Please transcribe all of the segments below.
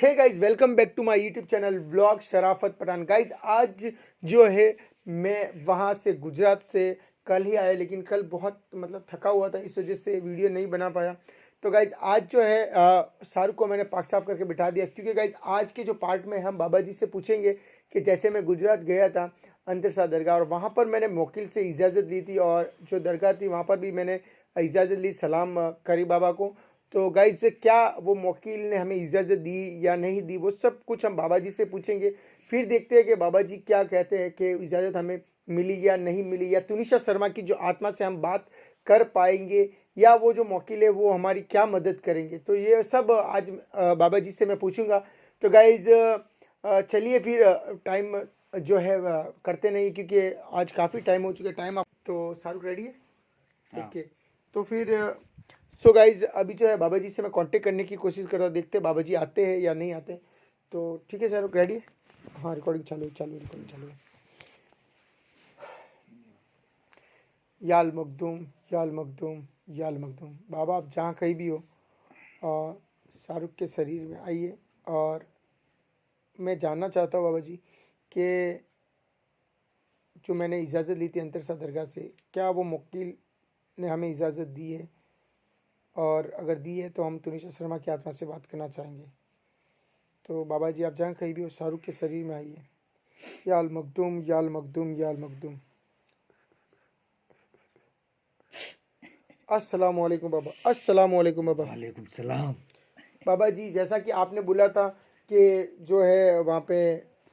Hey guys, welcome back to my YouTube channel vlog Sharafat Pathan. Guys आज जो है मैं वहाँ से गुजरात से कल ही आया, लेकिन कल बहुत थका हुआ था, इस वजह से वीडियो नहीं बना पाया। तो गाइस आज जो है शाहरुख को मैंने पाक साफ करके बिठा दिया, क्योंकि गाइस आज के जो पार्ट में हम बाबा जी से पूछेंगे कि जैसे मैं गुजरात गया था अंतरसा दरगाह, और वहाँ पर मैंने मोकिल से इजाज़त ली थी, और जो दरगाह थी वहाँ पर भी मैंने इजाज़त ली, सलाम करी बाबा को। तो गाइज क्या वो वकील ने हमें इजाज़त दी या नहीं दी, वो सब कुछ हम बाबा जी से पूछेंगे। फिर देखते हैं कि बाबा जी क्या कहते हैं कि इजाज़त हमें मिली या नहीं मिली, या तुनिशा शर्मा की जो आत्मा से हम बात कर पाएंगे, या वो जो वकील है वो हमारी क्या मदद करेंगे। तो ये सब आज बाबा जी से मैं पूछूंगा। तो गाइज चलिए फिर टाइम जो है करते नहीं, क्योंकि आज काफ़ी टाइम हो चुका है। टाइम आप तो शाहरुख रेडी है? हाँ। ओके। तो फिर सो गाइज अभी जो है बाबा जी से मैं कांटेक्ट करने की कोशिश करता हूँ, देखते हैं बाबा जी आते हैं या नहीं आते। तो ठीक है सर, रेडी है? हाँ, रिकॉर्डिंग चालू चालू रिकॉर्डिंग चालू है। याल मखदूम, याल मखदूम, याल मखदूम। बाबा आप जहाँ कहीं भी हो, और शाहरुख के शरीर में आइए, और मैं जानना चाहता हूँ बाबा जी कि जो मैंने इजाज़त ली थी अंतरसा दरगाह से, क्या वो वकील ने हमें इजाज़त दी है? और अगर दी है तो हम तुनिशा शर्मा की आत्मा से बात करना चाहेंगे। तो बाबा जी आप जहाँ कहीं भी हो, शाहरुख के शरीर में आइए। याल मखदूम, याल मखदूम, याल मखदूम। अस्सलाम वालेकुम बाबा, अस्सलाम वालेकुम बाबा। वालेकुम सलाम। बाबा जी जैसा कि आपने बोला था कि जो है वहाँ पे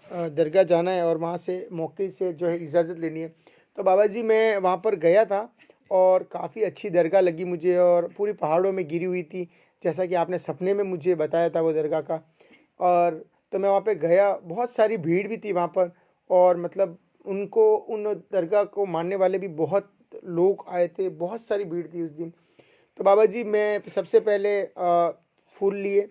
दरगाह जाना है और वहाँ से मौके से जो है इजाज़त लेनी है। तो बाबा जी मैं वहाँ पर गया था, और काफ़ी अच्छी दरगाह लगी मुझे, और पूरी पहाड़ों में गिरी हुई थी, जैसा कि आपने सपने में मुझे बताया था वो दरगाह का। और तो मैं वहाँ पे गया, बहुत सारी भीड़ भी थी वहाँ पर, और उनको उन दरगाह को मानने वाले भी बहुत लोग आए थे, बहुत सारी भीड़ थी उस दिन। तो बाबा जी मैं सबसे पहले फूल लिए,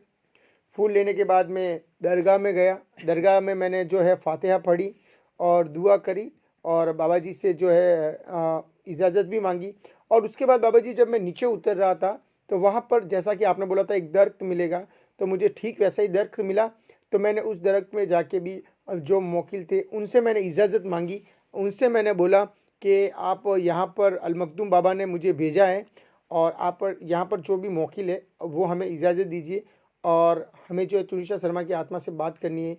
फूल लेने के बाद मैं दरगाह में गया। दरगाह में मैंने जो है फातिहा पढ़ी और दुआ करी, और बाबा जी से जो है इजाज़त भी मांगी। और उसके बाद बाबा जी जब मैं नीचे उतर रहा था, तो वहाँ पर जैसा कि आपने बोला था एक दरख्त मिलेगा, तो मुझे ठीक वैसा ही दरख्त मिला। तो मैंने उस दरख्त में जाके भी जो मोकिल थे उनसे मैंने इजाज़त मांगी। उनसे मैंने बोला कि आप यहाँ पर अलमखदूम बाबा ने मुझे भेजा है, और आप पर यहाँ पर जो भी मोकिल है वो हमें इजाज़त दीजिए, और हमें जो है तुनिशा शर्मा की आत्मा से बात करनी है,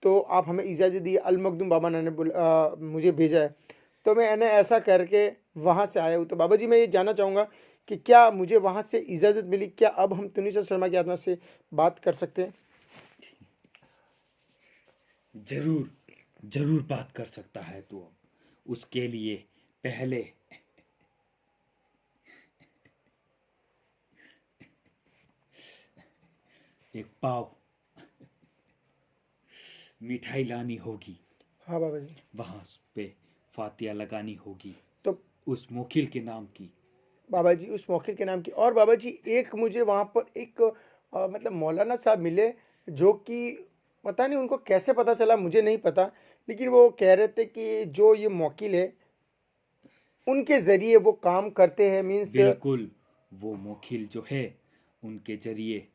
तो आप हमें इजाज़त दिए। अलमखदूम बाबा ने मुझे भेजा है। तो मैंने ऐसा करके वहाँ से आया हूँ। तो बाबा जी मैं ये जानना चाहूँगा कि क्या मुझे वहाँ से इजाज़त मिली? क्या अब हम तुनिशा शर्मा की आत्मा से बात कर सकते हैं? जरूर जरूर बात कर सकता है तू। अब उसके लिए पहले एक पाव मिठाई लानी होगी, हाँ बाबा जी। वहां पे फातिया लगानी होगी तो उस मोकिल के नाम की। बाबा जी उस मोखिल के नाम की, और बाबा जी एक मुझे वहाँ पर एक मौलाना साहब मिले, जो कि पता नहीं उनको कैसे पता चला, मुझे नहीं पता, लेकिन वो कह रहे थे कि जो ये मोकिल है उनके ज़रिए वो काम करते हैं, मीन्स। बिल्कुल, वो मोकिल जो है उनके जरिए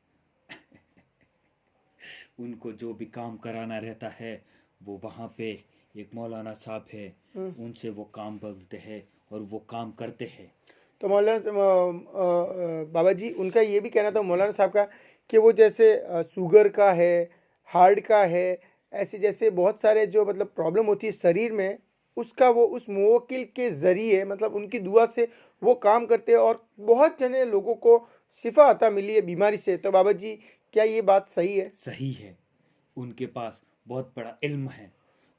उनको जो भी काम कराना रहता है, वो वहाँ पे एक मौलाना साहब है, उनसे वो काम बोलते हैं और वो काम करते हैं। तो बाबा जी उनका ये भी कहना था मौलाना साहब का कि वो जैसे शुगर का है, हार्ट का है, ऐसे जैसे बहुत सारे जो प्रॉब्लम होती है शरीर में, उसका वो उस मुवक्किल के ज़रिए उनकी दुआ से वो काम करते हैं, और बहुत जने लोगों को शिफा अता मिली है बीमारी से। तो बाबा जी क्या ये बात सही है? सही है, उनके पास बहुत बड़ा इल्म है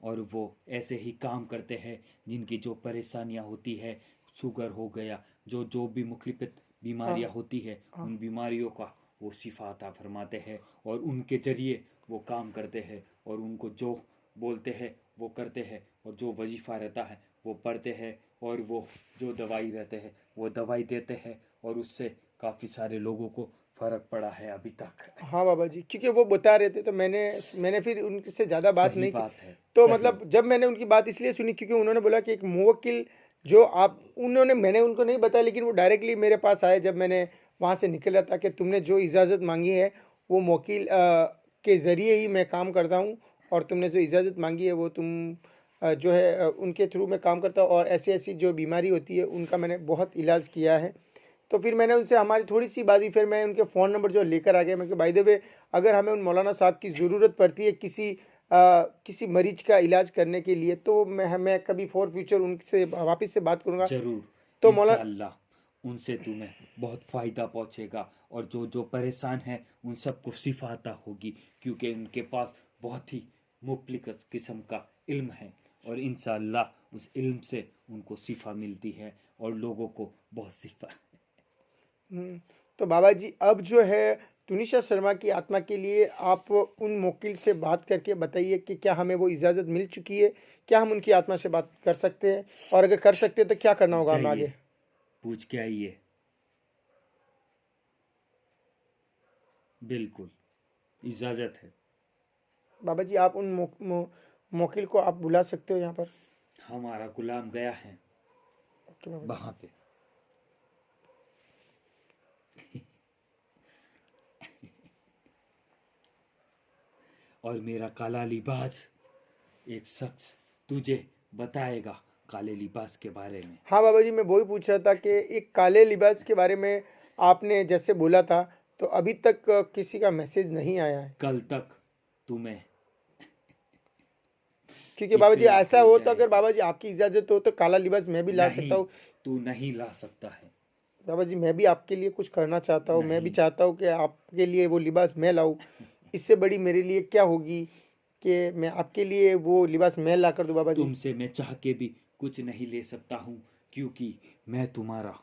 और वो ऐसे ही काम करते हैं। जिनकी जो परेशानियां होती है, शुगर हो गया, जो जो भी मुख्तलिफ हाँ बीमारियां होती है, हाँ। उन बीमारियों का वो शिफा अता फरमाते हैं, और उनके जरिए वो काम करते हैं, और उनको जो बोलते हैं वो करते हैं, और जो वजीफ़ा रहता है वो पढ़ते हैं, और वो जो दवाई रहते हैं वो दवाई देते हैं, और उससे काफ़ी सारे लोगों को फ़र्क पड़ा है अभी तक। हाँ बाबा जी, क्योंकि वो बता रहे थे, तो मैंने मैंने फिर उनसे ज़्यादा बात सही नहीं की। बात है। तो सही। जब मैंने उनकी बात इसलिए सुनी क्योंकि उन्होंने बोला कि एक मुवक्किल जो आप उन्होंने मैंने उनको नहीं बताया, लेकिन वो डायरेक्टली मेरे पास आए जब मैंने वहाँ से निकला था, कि तुमने जो इजाज़त मांगी है वो वकील के ज़रिए ही मैं काम करता हूँ, और तुमने जो इजाज़त मांगी है वो तुम जो है उनके थ्रू मैं काम करता हूँ, और ऐसी ऐसी जो बीमारी होती है उनका मैंने बहुत इलाज किया है। तो फिर मैंने उनसे हमारी थोड़ी सी बात हुई, फिर मैं उनके फ़ोन नंबर जो लेकर आ गया। मैं कि बाय द वे, अगर हमें उन मौलाना साहब की ज़रूरत पड़ती है किसी मरीज का इलाज करने के लिए, तो मैं कभी फॉर फ्यूचर उनसे वापस से बात करूँगा। जरूर तो मौला इंशाअल्लाह उनसे तुम्हें बहुत फ़ायदा पहुंचेगा और जो जो परेशान हैं उन सबको शिफा अता होगी क्योंकि उनके पास बहुत ही मुफ्लिक किस्म का इल्म है और इंशाअल्लाह उस इल्म से उनको शिफा मिलती है और लोगों को बहुत शिफा। हम्म, तो बाबा जी अब जो है तुनिशा शर्मा की आत्मा के लिए आप उन मुवक्किल से बात करके बताइए कि क्या हमें वो इजाज़त मिल चुकी है, क्या हम उनकी आत्मा से बात कर सकते हैं, और अगर कर सकते हैं तो क्या करना होगा हमें जाइए आगे। पूछ के आइए। बिल्कुल इजाज़त है। बाबा जी आप उन मुवक्किल को आप बुला सकते हो यहाँ पर। हमारा गुलाम गया है ओके बाबा जी। वहाँ पे। और मेरा काला लिबास एक शख्स तुझे बताएगा काले लिबास के बारे में। हाँ बाबा जी, मैं वही पूछ रहा था कि एक काले लिबास के बारे में आपने जैसे बोला था, तो अभी तक किसी का मैसेज नहीं आया है। कल तक तुम्हें क्योंकि बाबा जी इत्तला ऐसा हो हो तो, अगर जाएगी। बाबा जी आपकी इजाज़त हो तो काला लिबास मैं भी ला सकता नहीं, हूँ। तू नहीं ला सकता है। बाबा जी मैं भी आपके लिए कुछ करना चाहता हूँ, मैं भी नहीं, चाहता हूँ कि आपके लिए वो लिबास मैं लाऊं। इससे बड़ी मेरे लिए क्या होगी कि मैं आपके लिए वो लिबास मैं ला कर दूँ बाबा जी। तुमसे मैं चाह के भी कुछ नहीं ले सकता हूँ क्योंकि मैं तुम्हारा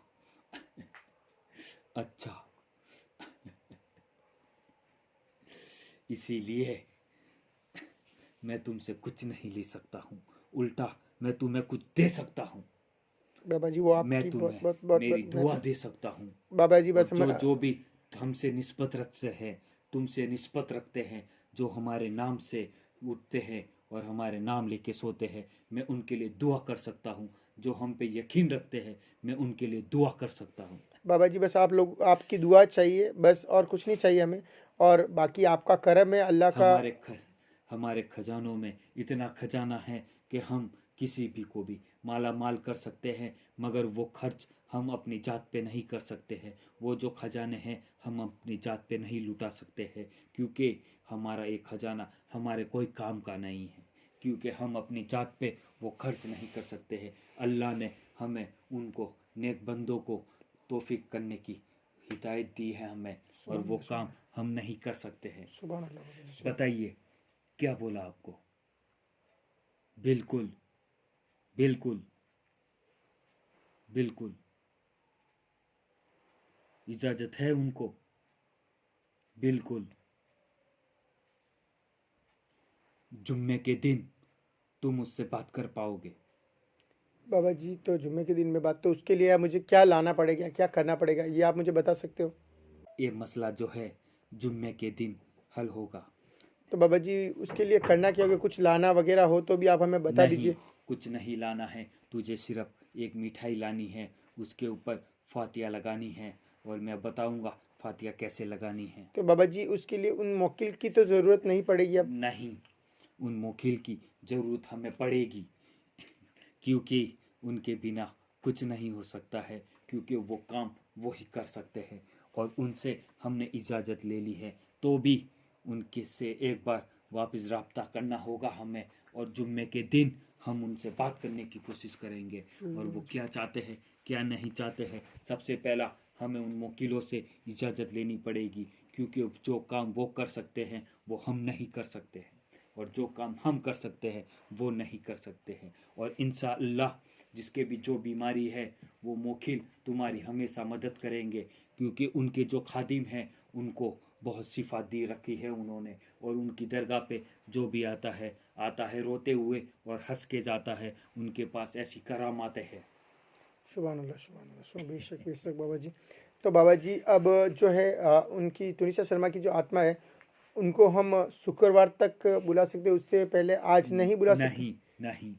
अच्छा, इसीलिए मैं तुमसे कुछ नहीं ले सकता हूँ। उल्टा मैं तुम्हें कुछ दे सकता हूँ। बाबा जी वो मैं आपकी बहुत तुम्हें बहुत बहुत मेरी बहुत दुआ मैं दे सकता हूँ बाबा जी और बस जो जो भी हमसे निस्बत रखते हैं, तुमसे निस्बत रखते हैं, जो हमारे नाम से उठते हैं और हमारे नाम लेके सोते हैं, मैं उनके लिए दुआ कर सकता हूँ। जो हम पे यकीन रखते हैं, मैं उनके लिए दुआ कर सकता हूँ। बाबा जी बस आप लोग आपकी दुआ चाहिए बस, और कुछ नहीं चाहिए हमें। और बाकी आपका करम है अल्लाह का। हमारे ख, हमारे खजानों में इतना खजाना है कि हम किसी भी को भी माला माल कर सकते हैं, मगर वो खर्च हम अपनी जात पे नहीं कर सकते हैं। वो जो खजाने हैं हम अपनी जात पे नहीं लुटा सकते हैं क्योंकि हमारा एक खजाना हमारे कोई काम का नहीं है, क्योंकि हम अपनी जात पे वो खर्च नहीं कर सकते हैं। अल्लाह ने हमें उनको नेक बंदों को तौफीक करने की हिदायत दी है हमें, और सुभान वो अल्लाह, काम हम नहीं कर सकते हैं। सुभान अल्लाह बाबा जी, सुभान। बताइए क्या बोला आपको? बिल्कुल, बिल्कुल, बिल्कुल इजाजत है उनको। बिल्कुल जुम्मे के दिन तुम उससे बात कर पाओगे। बाबा जी तो जुम्मे के दिन में बात, तो उसके लिए मुझे क्या लाना पड़ेगा, क्या करना पड़ेगा, ये आप मुझे बता सकते हो। ये मसला जो है जुम्मे के दिन हल होगा। तो बाबा जी उसके लिए करना क्या होगा, कुछ लाना वगैरह हो तो भी आप हमें बता नहीं, दीजिए। कुछ नहीं लाना है, तुझे सिर्फ एक मिठाई लानी है, उसके ऊपर फातिया लगानी है और मैं बताऊंगा फातिया कैसे लगानी है। तो बाबा जी उसके लिए उन मोकिल की तो ज़रूरत नहीं पड़ेगी अब। नहीं, उन मोखिल की ज़रूरत हमें पड़ेगी क्योंकि उनके बिना कुछ नहीं हो सकता है, क्योंकि वो काम वो ही कर सकते हैं और उनसे हमने इजाज़त ले ली है। तो भी उनके से एक बार वापस रब्ता करना होगा हमें, और जुम्मे के दिन हम उनसे बात करने की कोशिश करेंगे और वो क्या चाहते हैं क्या नहीं चाहते हैं। सबसे पहला हमें उन वकीलों से इजाज़त लेनी पड़ेगी क्योंकि जो काम वो कर सकते हैं वो हम नहीं कर सकते हैं, और जो काम हम कर सकते हैं वो नहीं कर सकते हैं। और इंशाअल्लाह जिसके भी जो बीमारी है वो मोखिल तुम्हारी हमेशा मदद करेंगे क्योंकि उनके जो खादिम हैं उनको बहुत सिफा दी रखी है उन्होंने, और उनकी दरगाह पे जो भी आता है रोते हुए और हंस के जाता है। उनके पास ऐसी करामातें हैं। सुभान अल्लाह, सुभान अल्लाह, सुभान, बेशक बेशक बाबा जी। तो बाबा जी अब जो है उनकी तुनिशा शर्मा की जो आत्मा है उनको हम शुक्रवार तक बुला सकते हैं, उससे पहले आज नहीं बुला सकते। नहीं, नहीं,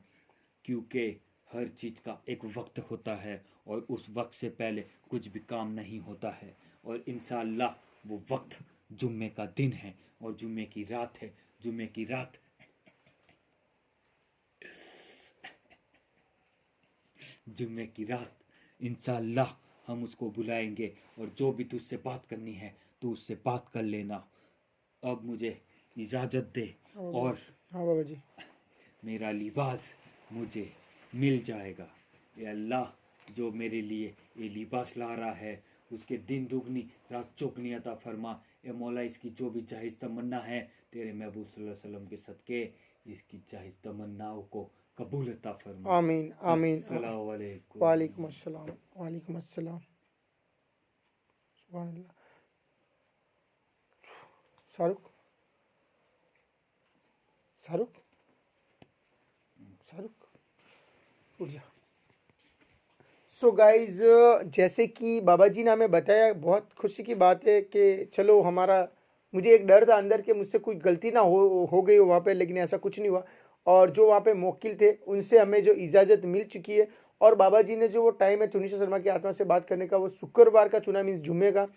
क्योंकि हर चीज़ का एक वक्त होता है और उस वक्त से पहले कुछ भी काम नहीं होता है, और इंशाअल्लाह वो वक्त जुम्मे का दिन है और जुम्मे की रात है। जुम्मे की रात जुम्मे की रात इंशाअल्लाह हम उसको बुलाएंगे और जो भी तुझसे बात करनी है तो उससे बात कर लेना। अब मुझे इजाज़त दे और हाँ बाबा जी। मेरा लिबास मुझे मिल जाएगा। ये अल्लाह जो मेरे लिए ये लिबास ला रहा है उसके दिन दुगनी रात चौगनी अता फरमा। ए मौला इसकी जो भी जायज़ तमन्ना है तेरे महबूब सल्लल्लाहु अलैहि वसल्लम के सदके इसकी जायज़ तमन्नाओं को कबूल अता फरमा। आमीन आमीन। अस्सलामु अलैकुम। वालेकुम अस्सलाम। वालेकुम अस्सलाम। सुभान अल्लाह। शाहरुख शाहरुख शाहरुख उठ जा। सो गाइज, जैसे कि बाबा जी ने हमें बताया, बहुत खुशी की बात है कि चलो हमारा, मुझे एक डर था अंदर कि मुझसे कुछ गलती ना हो गई हो वहाँ पे, लेकिन ऐसा कुछ नहीं हुआ। और जो वहाँ पे मोकिल थे उनसे हमें जो इजाज़त मिल चुकी है, और बाबा जी ने जो वो टाइम है तुनिशा शर्मा की आत्मा से बात करने का, वो शुक्रवार का चुना, मीन्स जुम्मे का।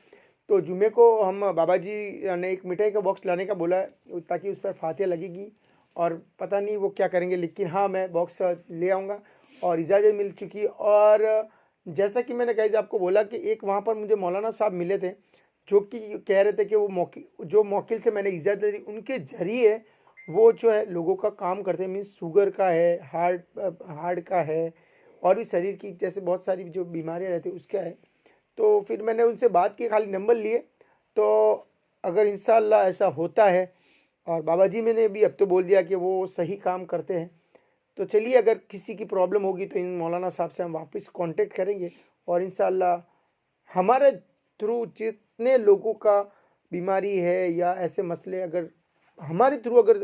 तो जुम्मे को हम बाबा जी ने एक मिठाई का बॉक्स लाने का बोला है ताकि उस पर फातिया लगेगी, और पता नहीं वो क्या करेंगे, लेकिन हाँ मैं बॉक्स ले आऊँगा और इजाज़त मिल चुकी है। और जैसा कि मैंने कहा आपको बोला कि एक वहाँ पर मुझे मौलाना साहब मिले थे जो कि कह रहे थे कि वो मौकिल से मैंने इजाज़त ली, उनके ज़रिए वो जो है लोगों का काम करते हैं, मीन्स शुगर का है, हार्ट का है, और भी शरीर की जैसे बहुत सारी जो बीमारियां रहती है उसका है। तो फिर मैंने उनसे बात की, खाली नंबर लिए। तो अगर इंशाल्लाह ऐसा होता है, और बाबा जी मैंने भी अब तो बोल दिया कि वो सही काम करते हैं, तो चलिए अगर किसी की प्रॉब्लम होगी तो इन मौलाना साहब से हम वापस कांटेक्ट करेंगे, और इंशाल्लाह हमारे थ्रू जितने लोगों का बीमारी है या ऐसे मसले अगर हमारे थ्रू अगर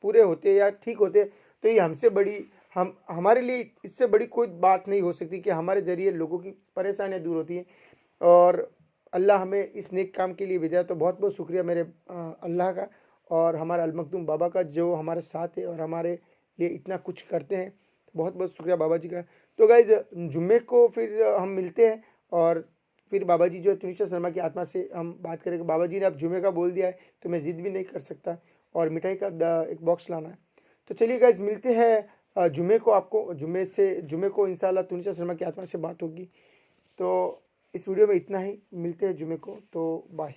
पूरे होते या ठीक होते, तो ये हमसे बड़ी, हम हमारे लिए इससे बड़ी कोई बात नहीं हो सकती कि हमारे ज़रिए लोगों की परेशानियां दूर होती हैं। और अल्लाह हमें इस नेक काम के लिए भेजा, तो बहुत बहुत शुक्रिया मेरे अल्लाह का और हमारे अलमखदूम बाबा का जो हमारे साथ है और हमारे लिए इतना कुछ करते हैं। बहुत बहुत शुक्रिया बाबा जी का। तो गाइज, जुम्मे को फिर हम मिलते हैं, और फिर बाबा जी जो है तुनिशा शर्मा की आत्मा से हम बात करेंगे। बाबा जी ने अब जुम्मे का बोल दिया है तो मैं ज़िद भी नहीं कर सकता, और मिठाई का एक बॉक्स लाना है। तो चलिए गाइज, मिलते हैं जुम्मे को। आपको जुम्मे को इंशाल्लाह तुनिशा शर्मा की आत्मा से बात होगी। तो इस वीडियो में इतना ही, मिलते हैं जुम्मे को, तो बाय।